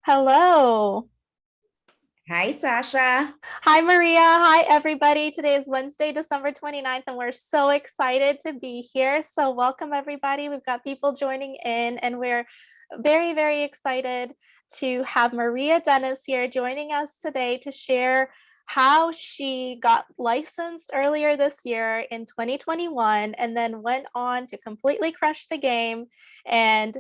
Hello. Hi, Sasha. Hi, Maria. Hi, everybody. Today is Wednesday, December 29th, and we're so excited to be here. So, welcome, everybody. We've got people joining in, and we're very, very excited to have Maria Dennis here joining us today to share how she got licensed earlier this year in 2021 and then went on to completely crush the game and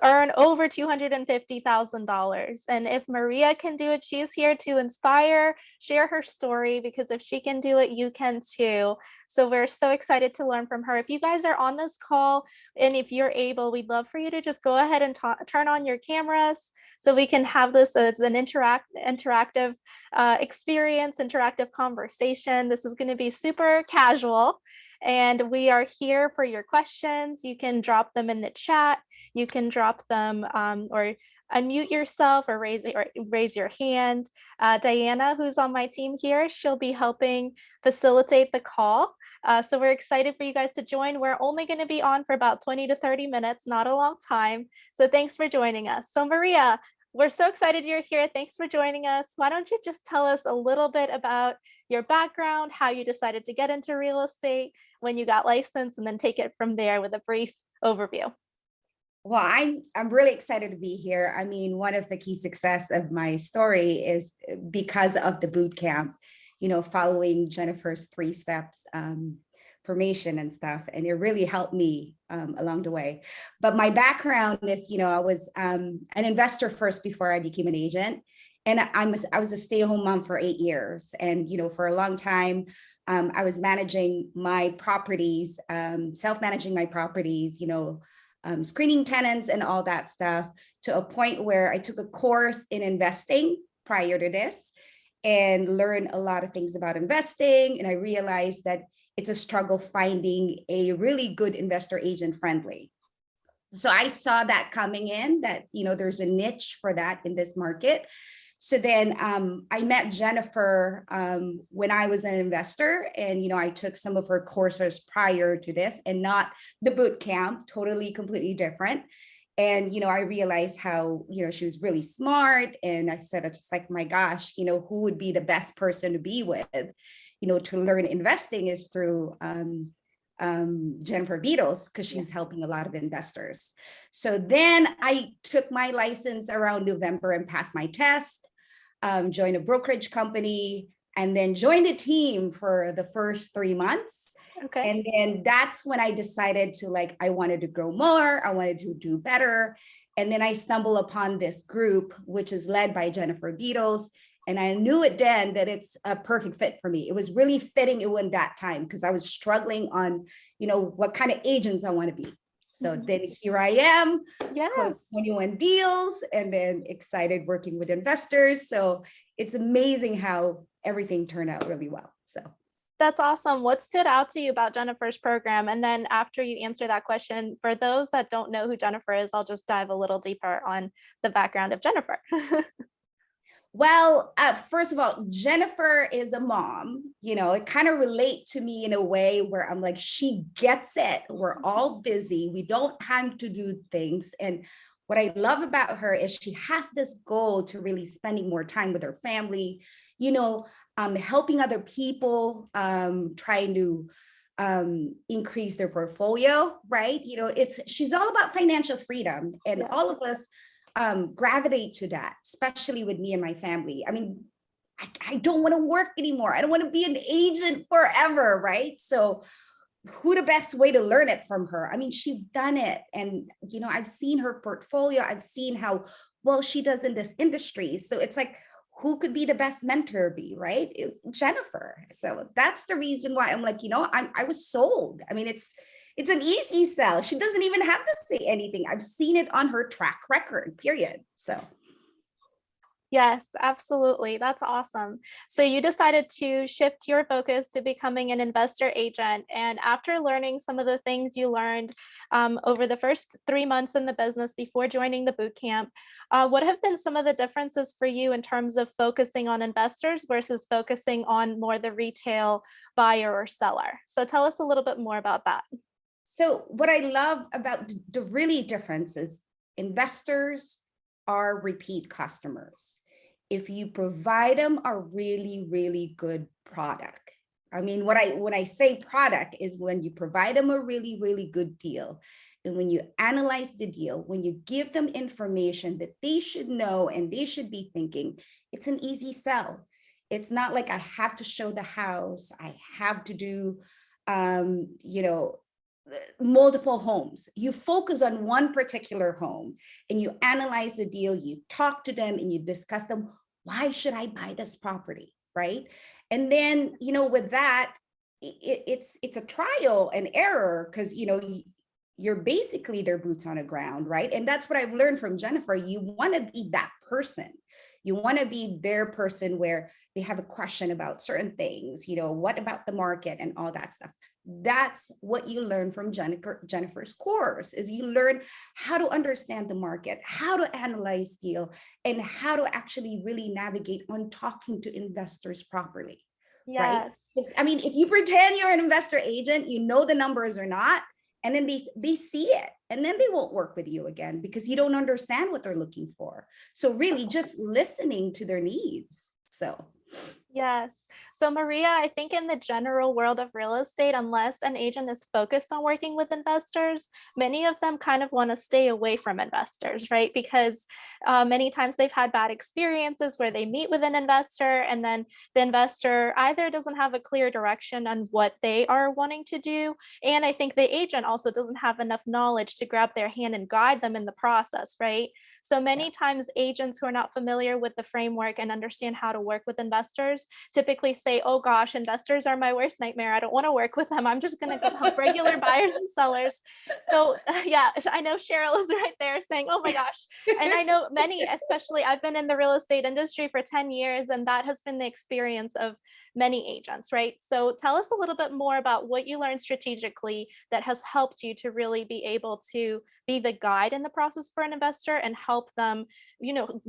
earn over $250,000. And if Maria can do it, she's here to inspire, share her story, because if she can do it, you can too. So we're so excited to learn from her. If you guys are on this call and if you're able, we'd love for you to just go ahead and turn on your cameras so we can have this as an interactive experience, interactive conversation. This is going to be super casual. And we are here for your questions. You can drop them in the chat. You can drop them or unmute yourself or raise your hand. Diana, who's on my team here, she'll be helping facilitate the call. So we're excited for you guys to join. We're only going to be on for about 20 to 30 minutes, not a long time. So thanks for joining us. So Maria, we're so excited you're here. Thanks for joining us. Why don't you just tell us a little bit about your background, how you decided to get into real estate, when you got licensed, and then take it from there with a brief overview. Well, I'm really excited to be here. I mean, one of the key success of my story is because of the boot camp, following Jennifer's 3 steps formation and stuff. And it really helped me along the way. But my background is, I was an investor first before I became an agent. And I was a stay-at-home mom for 8 years. And, for a long time, I was managing my properties, self-managing my properties, screening tenants and all that stuff, to a point where I took a course in investing prior to this and learned a lot of things about investing. And I realized that it's a struggle finding a really good investor agent friendly. So I saw that coming in, that, there's a niche for that in this market. So then I met Jennifer when I was an investor, and, I took some of her courses prior to this, and not the boot camp, totally, completely different. And, I realized how, she was really smart. And I said, it's just like, my gosh, who would be the best person to be with, to learn investing is through Jennifer Beadles, because she's helping a lot of investors. So then I took my license around November and passed my test. Joined a brokerage company, and then joined a team for the first 3 months. Okay. And then that's when I decided to I wanted to grow more. I wanted to do better. And then I stumbled upon this group, which is led by Jennifer Beadles. And I knew it then that it's a perfect fit for me. It was really fitting it in that time, because I was struggling on, what kind of agents I want to be. So then here I am, closed 21 deals, and then excited working with investors. So it's amazing how everything turned out really well. So that's awesome. What stood out to you about Jennifer's program? And then after you answer that question, for those that don't know who Jennifer is, I'll just dive a little deeper on the background of Jennifer. Well, first of all, Jennifer is a mom. It kind of relate to me in a way where I'm like, she gets it. We're all busy. We don't have to do things. And what I love about her is she has this goal to really spending more time with her family, helping other people, trying to increase their portfolio, right? She's all about financial freedom, and all of us gravitate to that, especially with me and my family. I mean, I don't want to work anymore. I don't want to be an agent forever, right? So who the best way to learn it from her? I mean, she's done it. And, I've seen her portfolio. I've seen how well she does in this industry. So it's like, who could be the best mentor be, right? Jennifer. So that's the reason why I'm like, I was sold. I mean, it's an easy sell. She doesn't even have to say anything. I've seen it on her track record, period. So. Yes, absolutely. That's awesome. So you decided to shift your focus to becoming an investor agent. And after learning some of the things you learned over the first 3 months in the business before joining the boot camp, what have been some of the differences for you in terms of focusing on investors versus focusing on more the retail buyer or seller? So tell us a little bit more about that. So what I love about the really difference is investors are repeat customers. If you provide them a really, really good product. I mean, when I say product is when you provide them a really, really good deal. And when you analyze the deal, when you give them information that they should know and they should be thinking, it's an easy sell. It's not like I have to show the house, I have to do, multiple homes. You focus on one particular home and you analyze the deal, you talk to them and you discuss them. Why should I buy this property? Right. And then, with that, it's a trial and error because, you're basically their boots on the ground. Right. And that's what I've learned from Jennifer. You want to be that person. You want to be their person where they have a question about certain things, what about the market and all that stuff. That's what you learn from Jennifer's course is you learn how to understand the market, how to analyze deal, and how to actually really navigate on talking to investors properly. Right? Yes. I mean, if you pretend you're an investor agent, you know the numbers or not, and then they see it and then they won't work with you again because you don't understand what they're looking for. So really just listening to their needs. So Yes. So Maria, I think in the general world of real estate, unless an agent is focused on working with investors, many of them kind of want to stay away from investors, right? Because many times they've had bad experiences where they meet with an investor and then the investor either doesn't have a clear direction on what they are wanting to do. And I think the agent also doesn't have enough knowledge to grab their hand and guide them in the process, right? So many times agents who are not familiar with the framework and understand how to work with investors typically say, oh gosh, investors are my worst nightmare. I don't want to work with them. I'm just going to help regular buyers and sellers. So yeah, I know Cheryl is right there saying, oh my gosh. And I know many, especially I've been in the real estate industry for 10 years, and that has been the experience of many agents, right? So tell us a little bit more about what you learned strategically that has helped you to really be able to be the guide in the process for an investor and help them,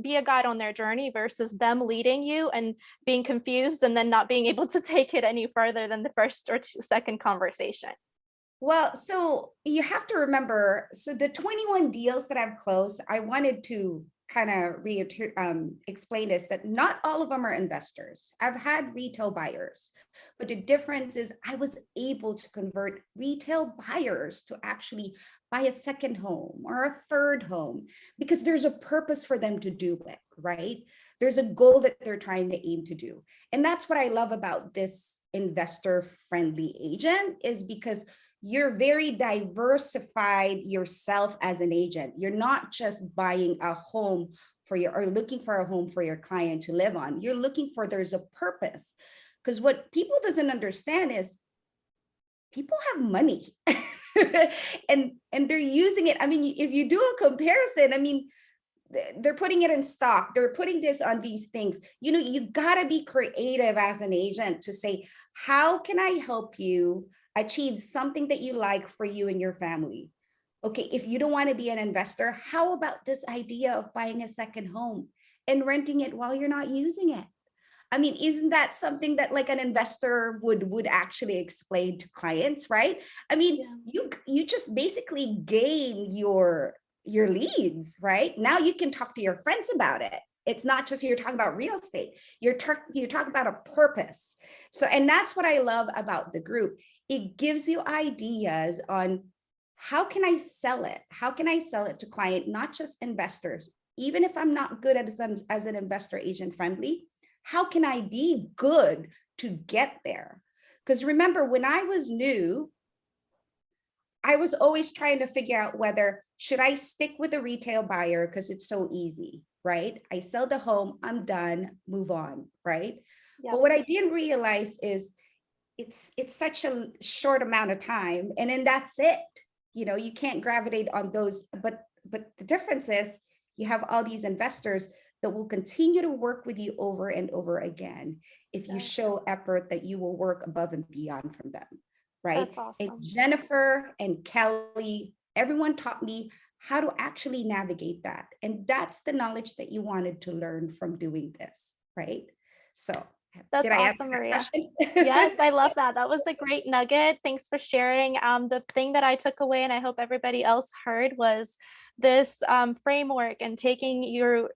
be a guide on their journey versus them leading you and being confused and then not being able to take it any further than the first or second conversation. Well, so you have to remember, so the 21 deals that I've closed, I wanted to kind of explain this, that not all of them are investors. I've had retail buyers, but the difference is I was able to convert retail buyers to actually buy a second home or a third home because there's a purpose for them to do it, right? There's a goal that they're trying to aim to do. And that's what I love about this investor friendly agent is because you're very diversified yourself as an agent. You're not just buying a home or looking for a home for your client to live on. You're looking for, there's a purpose. Because what people doesn't understand is people have money and they're using it. I mean, if you do a comparison, I mean, they're putting it in stock. They're putting this on these things. You got to be creative as an agent to say, how can I help you achieve something that you like for you and your family? Okay, if you don't want to be an investor, how about this idea of buying a second home and renting it while you're not using it? I mean, isn't that something that like an investor would actually explain to clients, right? I mean, you just basically gain your leads, right? Now you can talk to your friends about it. It's not just you're talking about real estate. You're talking about a purpose. So, and that's what I love about the group. It gives you ideas on how can I sell it? How can I sell it to client, not just investors? Even if I'm not good as an investor agent friendly, how can I be good to get there? Because remember, when I was new, I was always trying to figure out whether should I stick with a retail buyer because it's so easy, right? I sell the home, I'm done, move on, right? Yep. But what I didn't realize is it's such a short amount of time, and then that's it. You can't gravitate on those. But the difference is you have all these investors that will continue to work with you over and over again if you show effort that you will work above and beyond from them. Right. That's awesome. And Jennifer and Kelly, everyone taught me how to actually navigate that. And that's the knowledge that you wanted to learn from doing this. Right. So That's Did I answer awesome, that Maria. question? Yes, I love that. That was a great nugget. Thanks for sharing. The thing that I took away, and I hope everybody else heard, was this framework and taking you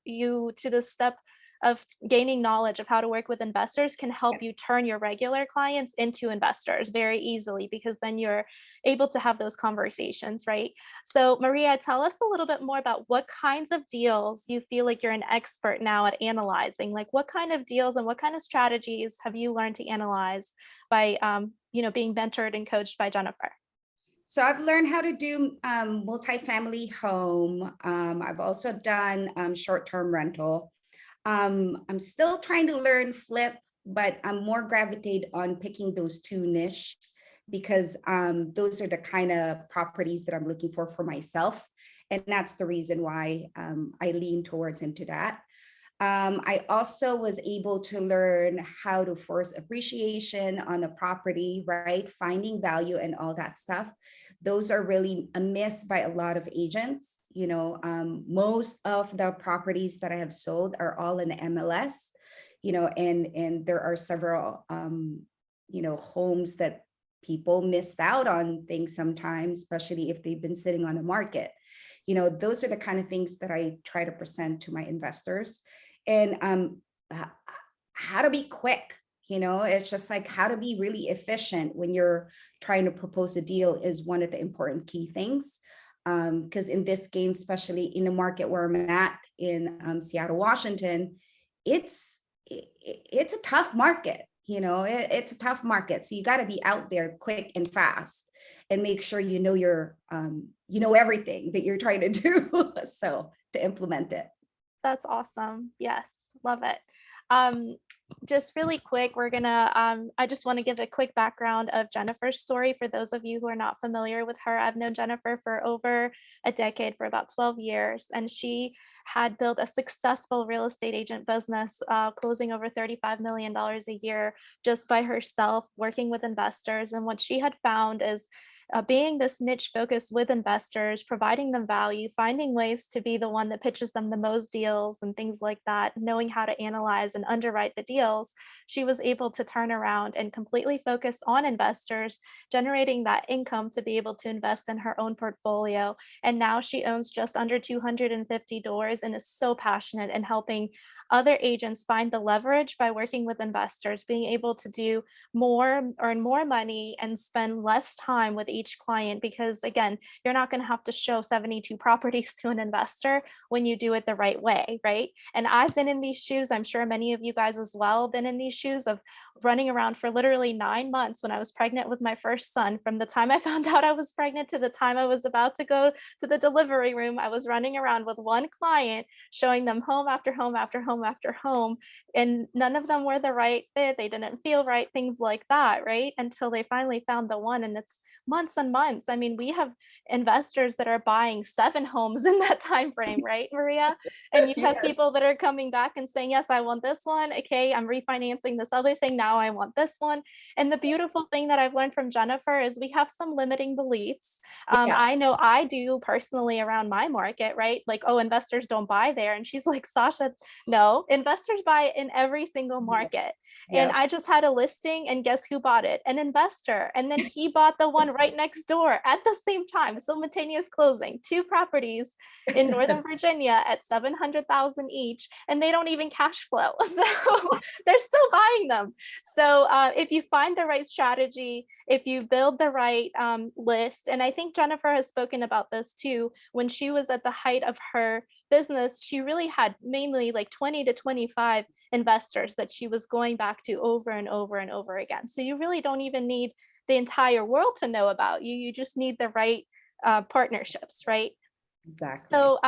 to the step of gaining knowledge of how to work with investors can help you turn your regular clients into investors very easily, because then you're able to have those conversations, right? So, Maria, tell us a little bit more about what kinds of deals you feel like you're an expert now at analyzing. Like, what kind of deals and what kind of strategies have you learned to analyze by, being mentored and coached by Jennifer? So I've learned how to do multifamily home. I've also done short-term rental. I'm still trying to learn flip, but I'm more gravitate on picking those two niche because those are the kind of properties that I'm looking for myself. And that's the reason why I lean towards into that. I also was able to learn how to force appreciation on the property, right? Finding value and all that stuff. Those are really a miss by a lot of agents. Most of the properties that I have sold are all in MLS, and there are several, homes that people missed out on things sometimes, especially if they've been sitting on the market. Those are the kind of things that I try to present to my investors. And how to be quick. It's just like how to be really efficient when you're trying to propose a deal is one of the important key things. Because in this game, especially in the market where I'm at in Seattle, Washington, it's a tough market. It's a tough market. So you got to be out there quick and fast and make sure everything that you're trying to do. So to implement it. That's awesome. Yes, love it. Um, just really quick, I just want to give a quick background of Jennifer's story for those of you who are not familiar with her. I've known Jennifer for over a decade, for about 12 years, and she had built a successful real estate agent business, closing over $35 million a year just by herself, working with investors. And what she had found is being this niche focus with investors, providing them value, finding ways to be the one that pitches them the most deals and things like that, knowing how to analyze and underwrite the deals, she was able to turn around and completely focus on investors, generating that income to be able to invest in her own portfolio. And now she owns just under 250 doors and is so passionate in helping other agents find the leverage by working with investors, being able to do more, earn more money, and spend less time with each client. Because again, you're not going to have to show 72 properties to an investor when you do it the right way, right? And I've been in these shoes. I'm sure many of you guys as well been in these shoes of running around for literally 9 months when I was pregnant with my first son. From the time I found out I was pregnant to the time I was about to go to the delivery room, I was running around with one client, showing them home after home after home after home, and none of them were the right fit. They didn't feel right, things like that, right? Until they finally found the one. And it's months and months. I mean, we have investors that are buying 7 homes in that time frame, right, Maria? And you have Yes. people that are coming back and saying, yes, I want this one. Okay, I'm refinancing this other thing. Now I want this one. And the beautiful thing that I've learned from Jennifer is we have some limiting beliefs. Yeah. I know I do personally around my market, right? Like, oh, investors don't buy there. And she's like, Sasha, no, investors buy in every single market. And Yep. I just had a listing, and guess who bought it? An investor. And then he bought the one right next door at the same time, simultaneous closing, 2 properties in Northern Virginia at 700,000 each, and they don't even cash flow. So they're still buying them. So if you find the right strategy, if you build the right list, and I think Jennifer has spoken about this too, when she was at the height of her business, she really had mainly like 20 to 25 investors that she was going back to over and over and over again. So you really don't even need the entire world to know about you. You just need the right partnerships, right? Exactly. So,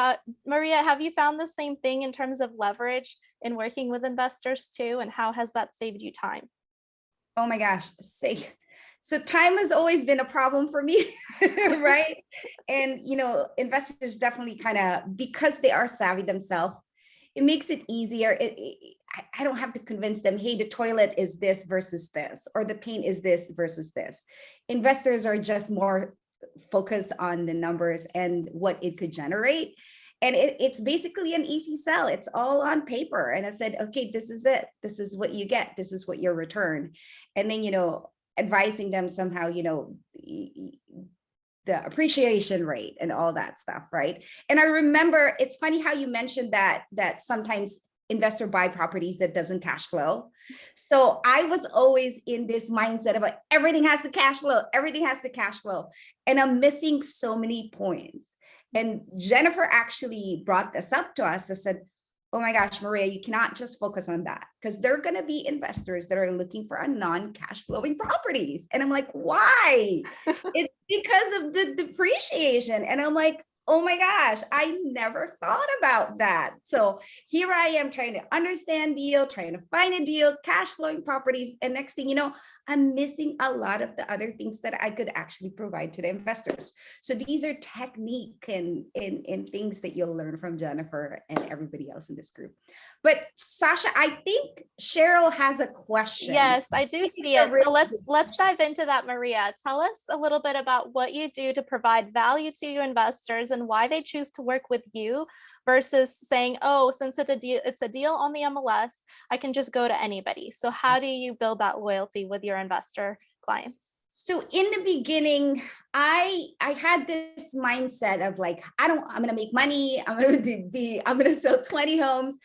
Maria, have you found the same thing in terms of leverage in working with investors too? And how has that saved you time? Oh my gosh. Say, so time has always been a problem for me, right? And investors definitely kind of, because they are savvy themselves, it makes it easier. I don't have to convince them, hey, the toilet is this versus this, or the paint is this versus this. Investors are just more focused on the numbers and what it could generate. And it's basically an easy sell. It's all on paper. And I said, okay, this is it. This is what you get. This is what your return. And then, advising them somehow, the appreciation rate and all that stuff, right? And I remember, it's funny how you mentioned that sometimes investor buy properties that doesn't cash flow. So I was always in this mindset about everything has to cash flow, everything has to cash flow. And I'm missing so many points. And Jennifer actually brought this up to us and said, oh my gosh, Maria, you cannot just focus on that, because there are going to be investors that are looking for a non-cash flowing properties. And I'm like, why? It's because of the depreciation. And I'm like, oh my gosh, I never thought about that. So here I am trying to understand deal, trying to find a deal, cash flowing properties. And next thing you know, I'm missing a lot of the other things that I could actually provide to the investors. So these are technique and things that you'll learn from Jennifer and everybody else in this group. But Sasha, I think Cheryl has a question. Yes, I do see it. So let's dive into that, Maria. Tell us a little bit about what you do to provide value to your investors and why they choose to work with you versus saying, oh, since it's a deal on the MLS, I can just go to anybody. So how do you build that loyalty with your investor clients? So in the beginning, I had this mindset of like, I'm going to make money. I'm going to sell 20 homes.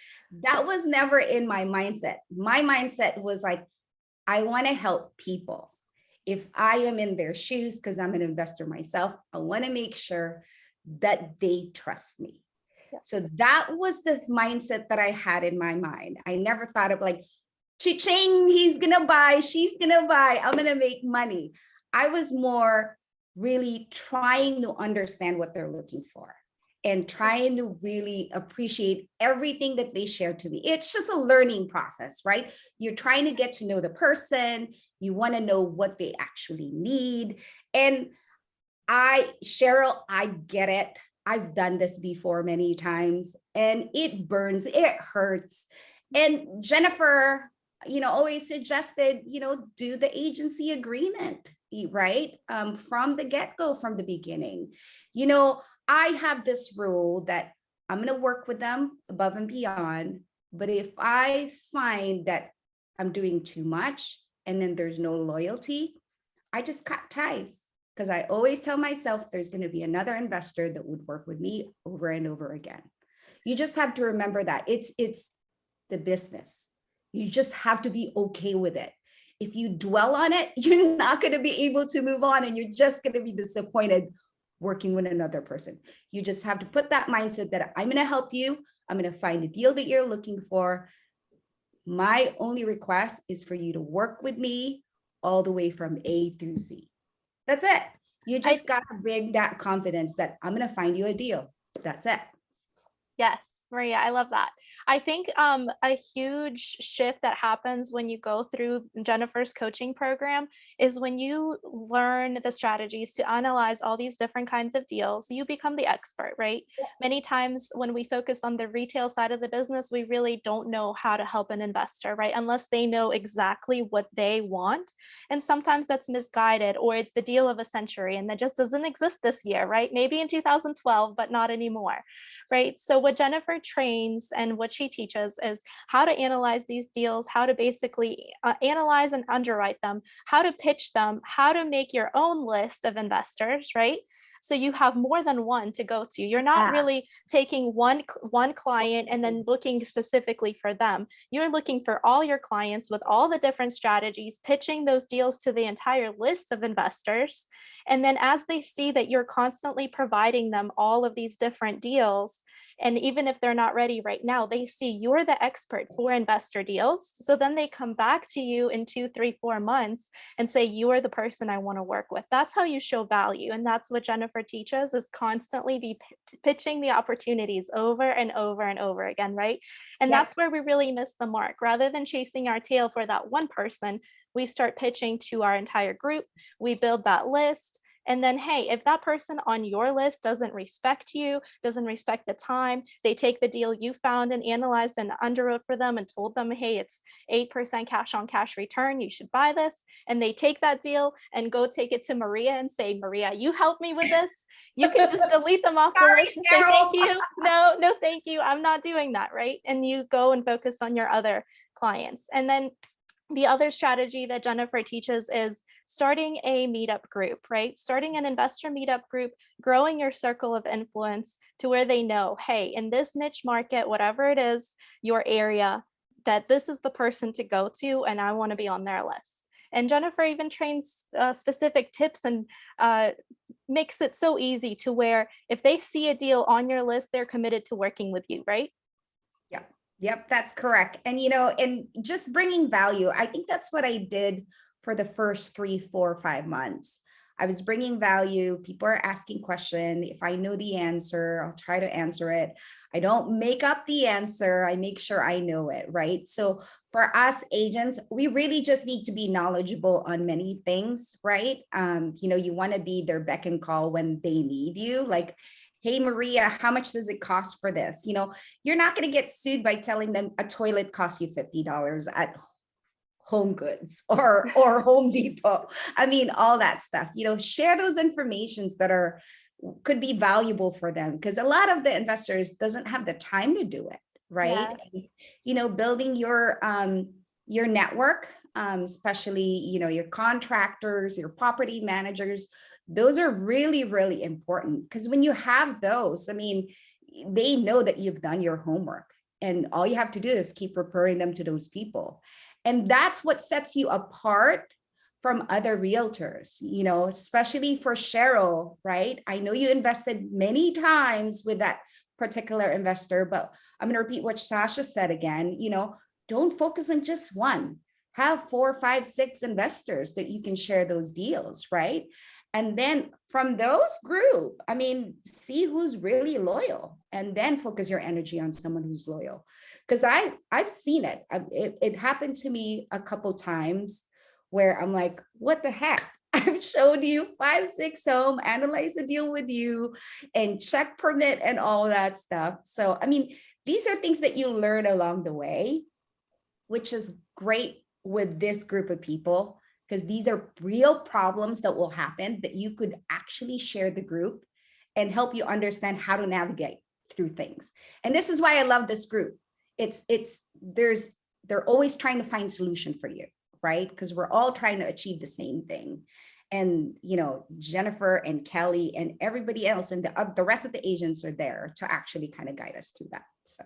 That was never in my mindset. My mindset was like, I want to help people. If I am in their shoes, because I'm an investor myself, I want to make sure that they trust me. Yeah. So that was the mindset that I had in my mind. I never thought of like, cha-ching, he's going to buy, she's going to buy, I'm going to make money. I was more really trying to understand what they're looking for and trying to really appreciate everything that they share to me. It's just a learning process, right? You're trying to get to know the person. You want to know what they actually need. And Cheryl, I get it. I've done this before many times and it burns, it hurts. And Jennifer, always suggested, do the agency agreement, right? From the get-go, from the beginning. I have this rule that I'm going to work with them above and beyond. But if I find that I'm doing too much and then there's no loyalty, I just cut ties. Because I always tell myself there's going to be another investor that would work with me over and over again. You just have to remember that it's the business. You just have to be okay with it. If you dwell on it, you're not going to be able to move on and you're just going to be disappointed working with another person. You just have to put that mindset that I'm going to help you. I'm going to find the deal that you're looking for. My only request is for you to work with me all the way from A through Z. That's it. You just got to bring that confidence that I'm going to find you a deal. That's it. Yes, Maria, I love that. I think a huge shift that happens when you go through Jennifer's coaching program is when you learn the strategies to analyze all these different kinds of deals, you become the expert, right? Yeah. Many times when we focus on the retail side of the business, we really don't know how to help an investor, right? Unless they know exactly what they want. And sometimes that's misguided, or it's the deal of a century and that just doesn't exist this year, right? Maybe in 2012, but not anymore, right? So what Jennifer trains and what she teaches is how to analyze these deals, how to basically analyze and underwrite them, how to pitch them, how to make your own list of investors, right? So you have more than one to go to. You're not really taking one client and then looking specifically for them. You're looking for all your clients with all the different strategies, pitching those deals to the entire list of investors. And then as they see that you're constantly providing them all of these different deals, and even if they're not ready right now, they see you're the expert for investor deals. So then they come back to you in 2, 3, 4 months and say, you are the person I want to work with. That's how you show value. And that's what Jennifer teaches, is constantly be pitching the opportunities over and over and over again, right? And that's where we really miss the mark. Rather than chasing our tail for that one person, we start pitching to our entire group. We build that list. And then, hey, if that person on your list doesn't respect you, doesn't respect the time, they take the deal you found and analyzed and underwrote for them and told them, hey, it's 8% cash on cash return, you should buy this. And they take that deal and go take it to Maria and say, Maria, you helped me with this. You can just delete them off the Sorry, list and say, thank Cheryl. you. No, no, thank you. I'm not doing that, right? And you go and focus on your other clients. And then the other strategy that Jennifer teaches is starting a meetup group, right? Starting an investor meetup group, growing your circle of influence to where they know, hey, in this niche market, whatever it is, your area, that this is the person to go to, and I want to be on their list. And Jennifer even trains specific tips and makes it so easy to where if they see a deal on your list, they're committed to working with you, right? Yep, that's correct. And, and just bringing value. I think that's what I did for the first 3, 4, 5 months. I was bringing value. People are asking questions. If I know the answer, I'll try to answer it. I don't make up the answer. I make sure I know it, right? So for us agents, we really just need to be knowledgeable on many things, right? You want to be their beck and call when they need you. Like, hey, Maria, how much does it cost for this? You're not going to get sued by telling them a toilet costs you $50 at Home Goods or Home Depot. I mean, all that stuff, share those informations that could be valuable for them, because a lot of the investors doesn't have the time to do it, right? Yes. And, building your network, especially, your contractors, your property managers, those are really, really important, because when you have those, I mean, they know that you've done your homework, and all you have to do is keep referring them to those people. And that's what sets you apart from other realtors, especially for Cheryl, right? I know you invested many times with that particular investor, but I'm going to repeat what Sasha said again, don't focus on just one. Have 4, 5, 6 investors that you can share those deals, right? And then from those group, I mean, see who's really loyal, and then focus your energy on someone who's loyal. Because I've seen it. It happened to me a couple times where I'm like, what the heck? I've showed you 5, 6 home, analyze a deal with you, and check permit and all that stuff. So, I mean, these are things that you learn along the way, which is great with this group of people, because these are real problems that will happen that you could actually share the group and help you understand how to navigate through things. And this is why I love this group. They're always trying to find solution for you, right? Because we're all trying to achieve the same thing. And, Jennifer and Kelly and everybody else and the rest of the agents are there to actually kind of guide us through that. So.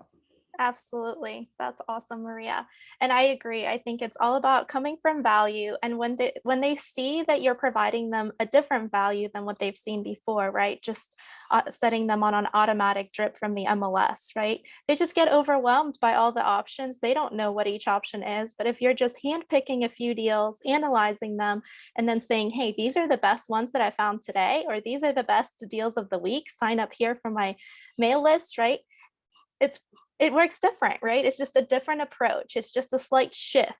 Absolutely. That's awesome, Maria. And I agree. I think it's all about coming from value. And when they see that you're providing them a different value than what they've seen before, right? Just setting them on an automatic drip from the MLS, right? They just get overwhelmed by all the options. They don't know what each option is. But if you're just handpicking a few deals, analyzing them, and then saying, hey, these are the best ones that I found today, or these are the best deals of the week, sign up here for my mail list, right? It works different, right? It's just a different approach. It's just a slight shift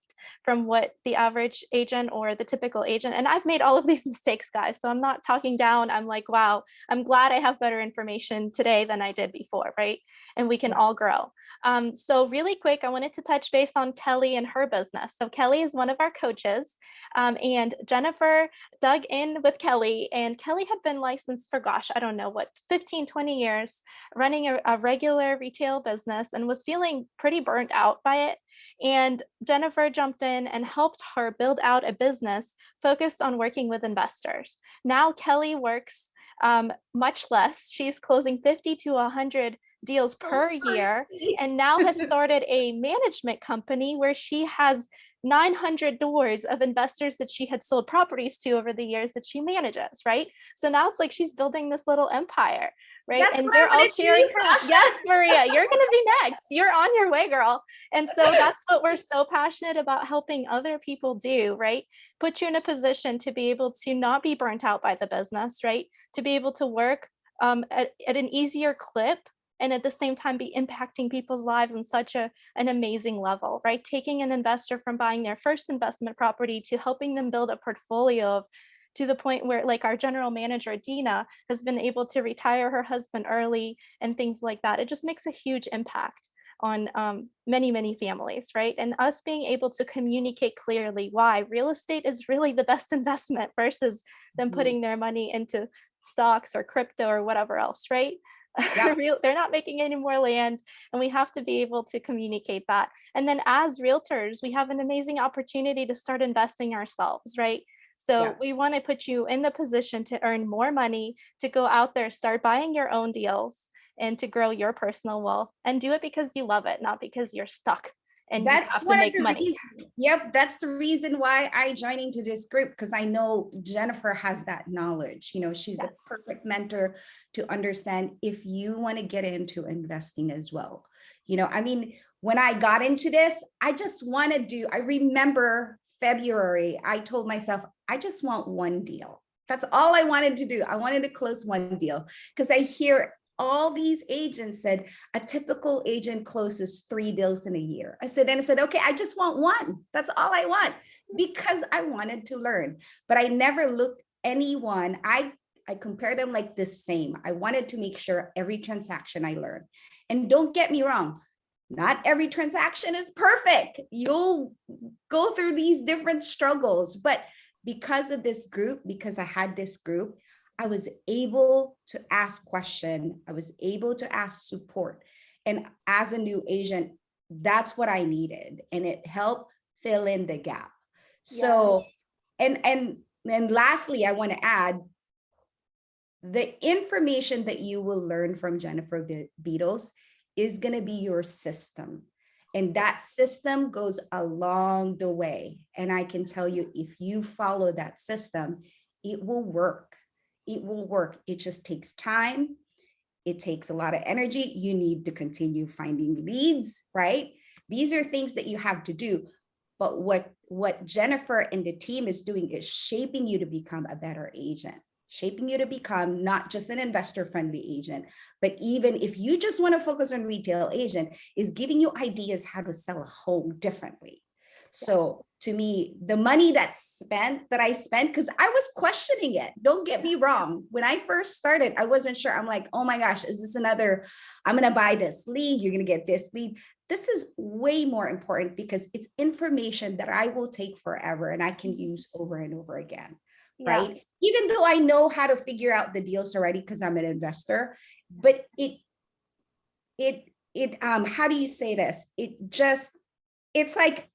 from what the average agent or the typical agent, and I've made all of these mistakes, guys. So I'm not talking down. I'm like, wow, I'm glad I have better information today than I did before, right? And we can all grow. So really quick, I wanted to touch base on Kelly and her business. So Kelly is one of our coaches, and Jennifer dug in with Kelly, and Kelly had been licensed for, gosh, I don't know what, 15, 20 years, running a regular retail business, and was feeling pretty burnt out by it. And Jennifer jumped in and helped her build out a business focused on working with investors. Now Kelly works much less. She's closing 50 to 100 deals per year, and now has started a management company where she has 900 doors of investors that she had sold properties to over the years that she manages, right? So now it's like she's building this little empire, right? That's and what we're I'm all gonna cheering do, her. Sasha. Yes, Maria, you're going to be next. You're on your way, girl. And so that's what we're so passionate about helping other people do, right? Put you in a position to be able to not be burnt out by the business, right? To be able to work at an easier clip, and at the same time be impacting people's lives on such an amazing level, right? Taking an investor from buying their first investment property to helping them build a portfolio of to the point where like our general manager, Dina, has been able to retire her husband early and things like that. It just makes a huge impact on many, many families, right? And us being able to communicate clearly why real estate is really the best investment versus them Mhm. putting their money into stocks or crypto or whatever else, right? Yep. They're not making any more land, and we have to be able to communicate that. And then as realtors, we have an amazing opportunity to start investing ourselves, right? So Yep. we want to put you in the position to earn more money, to go out there, start buying your own deals, and to grow your personal wealth, and do it because you love it, not because you're stuck and you That's have to one of make the money. reasons. Yep, that's the reason why I joined into this group, because I know Jennifer has that knowledge. She's a Yes. perfect mentor to understand if you want to get into investing as well. I mean, when I got into this, I remember February, I told myself, I just want one deal. That's all I wanted to do. I wanted to close one deal because I hear all these agents said a typical agent closes 3 deals in a year. I said, okay, I just want one. That's all I want, because I wanted to learn. But I never looked anyone. I compare them like the same. I wanted to make sure every transaction I learned. And don't get me wrong, not every transaction is perfect. You'll go through these different struggles, but because of this group, because I had this group, I was able to ask questions. I was able to ask support. And as a new agent, that's what I needed. And it helped fill in the gap. Yes. So, and lastly, I want to add the information that you will learn from Jennifer Beadles is going to be your system. And that system goes along the way. And I can tell you, if you follow that system, it will work. It will work. It just takes time. It takes a lot of energy. You need to continue finding leads, right? These are things that you have to do. But what Jennifer and the team is doing is shaping you to become a better agent, shaping you to become not just an investor-friendly agent, but even if you just want to focus on retail agent, is giving you ideas how to sell a home differently. So to me, the money that I spent, because I was questioning it. Don't get me wrong. When I first started, I wasn't sure. I'm like, oh my gosh, is this another, I'm going to buy this lead. You're going to get this lead. This is way more important because it's information that I will take forever and I can use over and over again. Yeah. Right? Even though I know how to figure out the deals already because I'm an investor, but how do you say this? It's like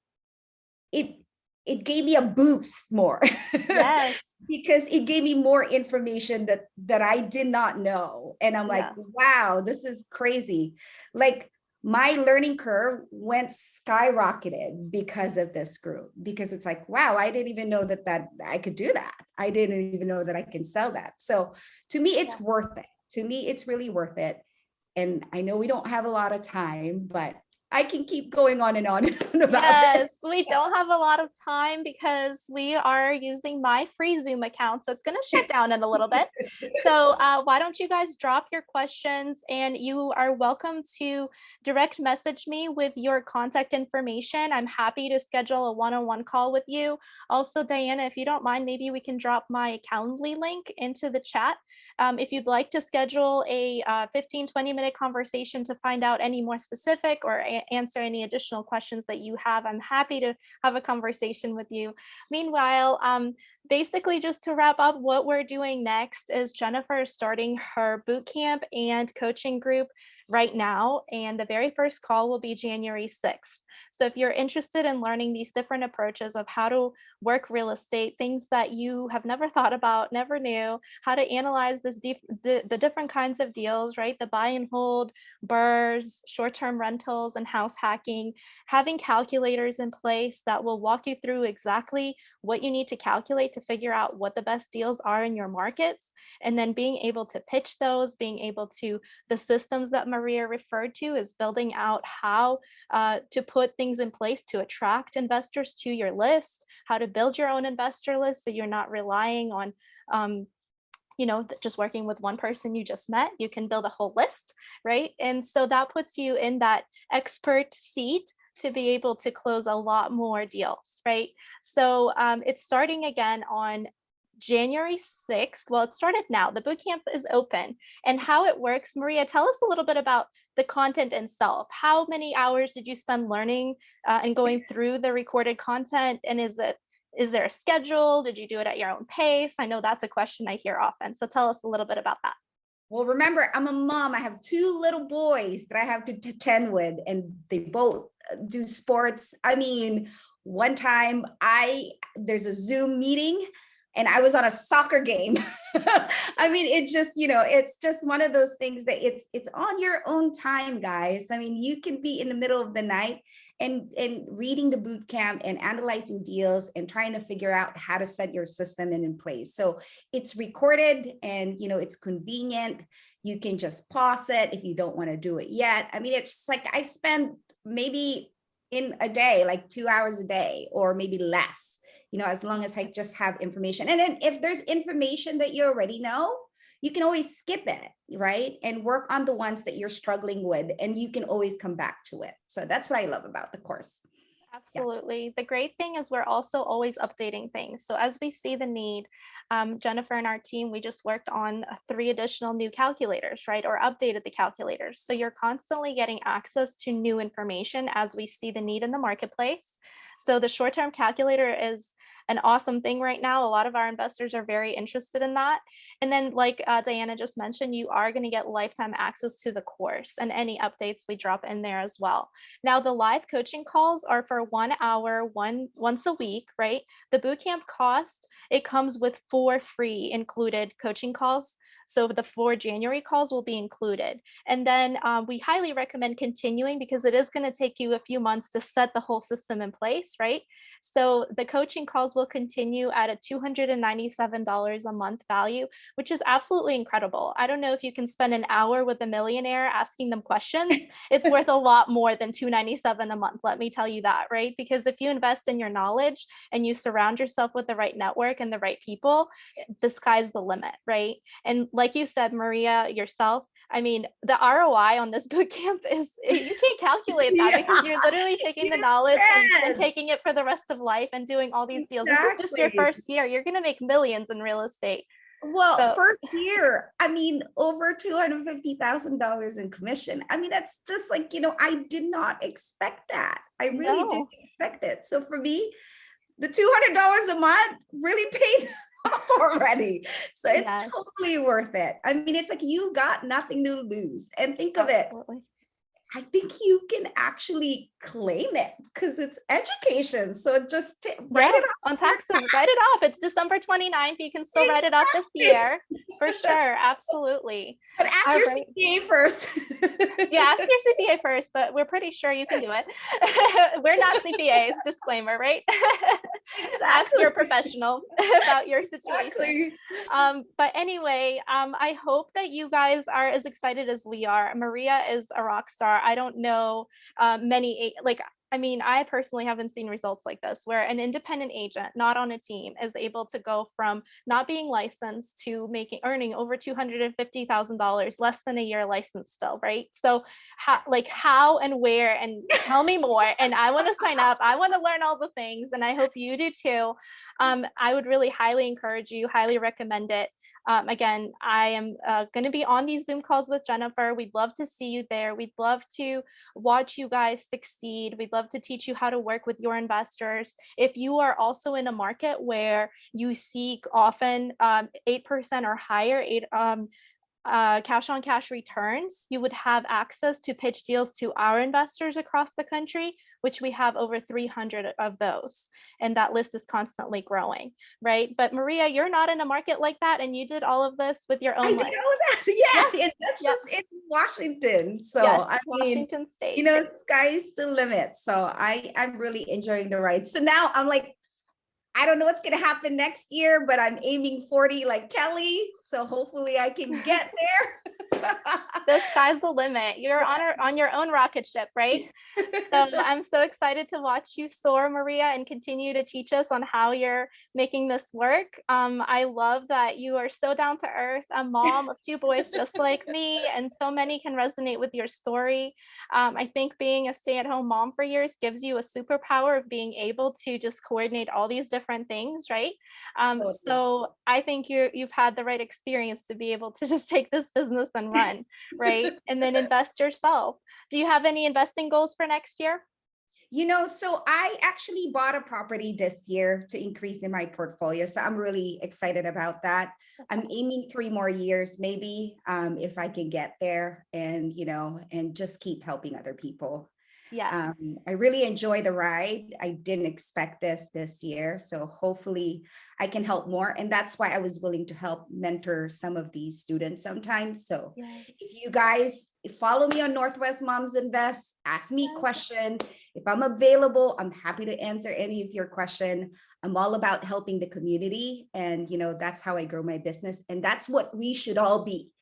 it gave me a boost more Yes. because it gave me more information that I did not know. And I'm like, Yeah. wow, this is crazy. Like my learning curve went skyrocketed because of this group, because it's like, wow, I didn't even know that I could do that. I didn't even know that I can sell that. So to me, it's worth it. To me, it's really worth it. And I know we don't have a lot of time, but I can keep going on and on and on about it. Yes, we don't have a lot of time because we are using my free Zoom account, so it's going to shut down in a little bit. So why don't you guys drop your questions, and you are welcome to direct message me with your contact information. I'm happy to schedule a one-on-one call with you. Also, Diana, if you don't mind, maybe we can drop my Calendly link into the chat. If you'd like to schedule a 15-20-minute conversation to find out any more specific or answer any additional questions that you have, I'm happy to have a conversation with you. Meanwhile, basically just to wrap up, what we're doing next is Jennifer is starting her boot camp and coaching group right now, and the very first call will be January 6th. So if you're interested in learning these different approaches of how to work real estate, things that you have never thought about, never knew, how to analyze the different kinds of deals, right? The buy and hold, BRRRRs, short-term rentals, and house hacking, having calculators in place that will walk you through exactly what you need to calculate to figure out what the best deals are in your markets, and then being able to pitch those, being able to, the systems that Maria referred to is building out how to put things in place to attract investors to your list, how to build your own investor list so you're not relying on just working with one person you just met. You can build a whole list, right? And so that puts you in that expert seat to be able to close a lot more deals, right? So it's starting again on January 6th. Well, it started now. The bootcamp is open. And how it works, Maria, tell us a little bit about the content itself. How many hours did you spend learning and going through the recorded content? And is there a schedule? Did you do it at your own pace? I know that's a question I hear often. So tell us a little bit about that. Well, remember, I'm a mom. I have two little boys that I have to contend with, and they both do sports. I mean, one time there's a Zoom meeting and I was on a soccer game. I mean, it just, it's just one of those things that it's on your own time, guys. I mean, you can be in the middle of the night and reading the boot camp and analyzing deals and trying to figure out how to set your system in place. So it's recorded and, it's convenient. You can just pause it if you don't want to do it yet. I mean, it's like I spend maybe in a day, like 2 hours a day, or maybe less, as long as I just have information. And then if there's information that you already know, you can always skip it, right? And work on the ones that you're struggling with, and you can always come back to it. So that's what I love about the course. Absolutely. Yeah. The great thing is we're also always updating things. So as we see the need, Jennifer and our team, we just worked on 3 additional new calculators, right? Or updated the calculators. So you're constantly getting access to new information as we see the need in the marketplace. So the short-term calculator is an awesome thing right now. A lot of our investors are very interested in that. And then like Diana just mentioned, you are going to get lifetime access to the course and any updates we drop in there as well. Now, the live coaching calls are for 1 hour, once a week, right? The bootcamp cost, it comes with 4 free included coaching calls. So the 4 January calls will be included. And then we highly recommend continuing because it is going to take you a few months to set the whole system in place, right? So the coaching calls will continue at a $297 a month value, which is absolutely incredible. I don't know if you can spend an hour with a millionaire asking them questions. It's worth a lot more than $297 a month. Let me tell you that, right? Because if you invest in your knowledge and you surround yourself with the right network and the right people, the sky's the limit, right? And like you said, Maria, yourself, I mean, the ROI on this bootcamp is, you can't calculate that because you're literally taking the knowledge and taking it for the rest of life and doing all these deals. This is just your first year. You're going to make millions in real estate. Well, so, first year, I mean, over $250,000 in commission. I mean, that's just like, I did not expect that. I really didn't expect it. So for me, the $200 a month really paid off already. So it's totally worth it. I mean, it's like you got nothing to lose. And think of it. I think you can actually claim it because it's education. So just write it off on taxes. Write it off. It's December 29th. You can still write it off this year for sure. Absolutely. But ask your CPA first. Yeah, ask your CPA first, but we're pretty sure you can do it. We're not CPAs, disclaimer, right? Exactly. Ask your professional about your situation. Exactly. But anyway, I hope that you guys are as excited as we are. Maria is a rock star. I don't know I personally haven't seen results like this where an independent agent, not on a team, is able to go from not being licensed to earning over $250,000 less than a year licensed still, right? So how and where, and tell me more. And I want to sign up. I want to learn all the things, and I hope you do too. I would really highly encourage you, highly recommend it. Again, I am going to be on these Zoom calls with Jennifer. We'd love to see you there. We'd love to watch you guys succeed. We'd love to teach you how to work with your investors. If you are also in a market where you seek often 8% or higher, cash on cash returns, you would have access to pitch deals to our investors across the country, which we have over 300 of those. And that list is constantly growing, right? But Maria, you're not in a market like that. And you did all of this with your own list. I know that. Yeah. That's just in Washington. So I mean, Washington State. Sky's the limit. So I'm really enjoying the ride. So now I'm like, I don't know what's going to happen next year, but I'm aiming 40 like Kelly. So hopefully I can get there. The sky's the limit. You're on your own rocket ship, right? So I'm so excited to watch you soar, Maria, and continue to teach us on how you're making this work. I love that you are so down to earth, a mom of 2 boys just like me, and so many can resonate with your story. I think being a stay-at-home mom for years gives you a superpower of being able to just coordinate all these different different things, right? Totally. So I think you've had the right experience to be able to just take this business and run, right? And then invest yourself. Do you have any investing goals for next year? So I actually bought a property this year to increase in my portfolio. So I'm really excited about that. I'm aiming 3 more years, maybe, if I can get there, and just keep helping other people. Yes. I really enjoy the ride. I didn't expect this year. So hopefully I can help more. And that's why I was willing to help mentor some of these students sometimes. So Yes. if you guys follow me on Northwest Moms Invest, ask me a Yes. question. If I'm available, I'm happy to answer any of your question. I'm all about helping the community. And, that's how I grow my business. And that's what we should all be.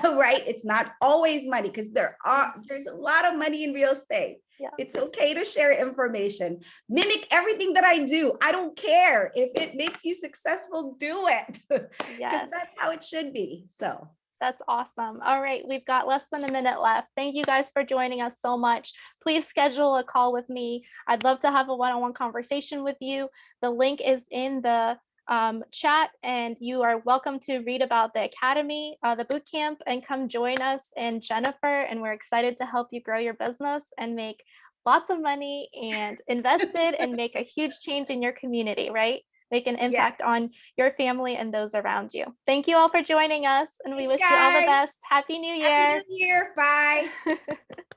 Right? It's not always money, because there's a lot of money in real estate. Yeah. It's okay to share information. Mimic everything that I do. I don't care if it makes you successful, do it. Because Yes. that's how it should be. So That's awesome. All right, we've got less than a minute left. Thank you guys for joining us so much. Please schedule a call with me. I'd love to have a one-on-one conversation with you. The link is in the chat, and you are welcome to read about the academy, the boot camp, and come join us and Jennifer. And we're excited to help you grow your business and make lots of money and invest it and make a huge change in your community, right? Make an yeah. impact on your family and those around you. Thank you all for joining us, and we Thanks, wish you all the guys. best. Happy New Happy Year. New Year. Bye.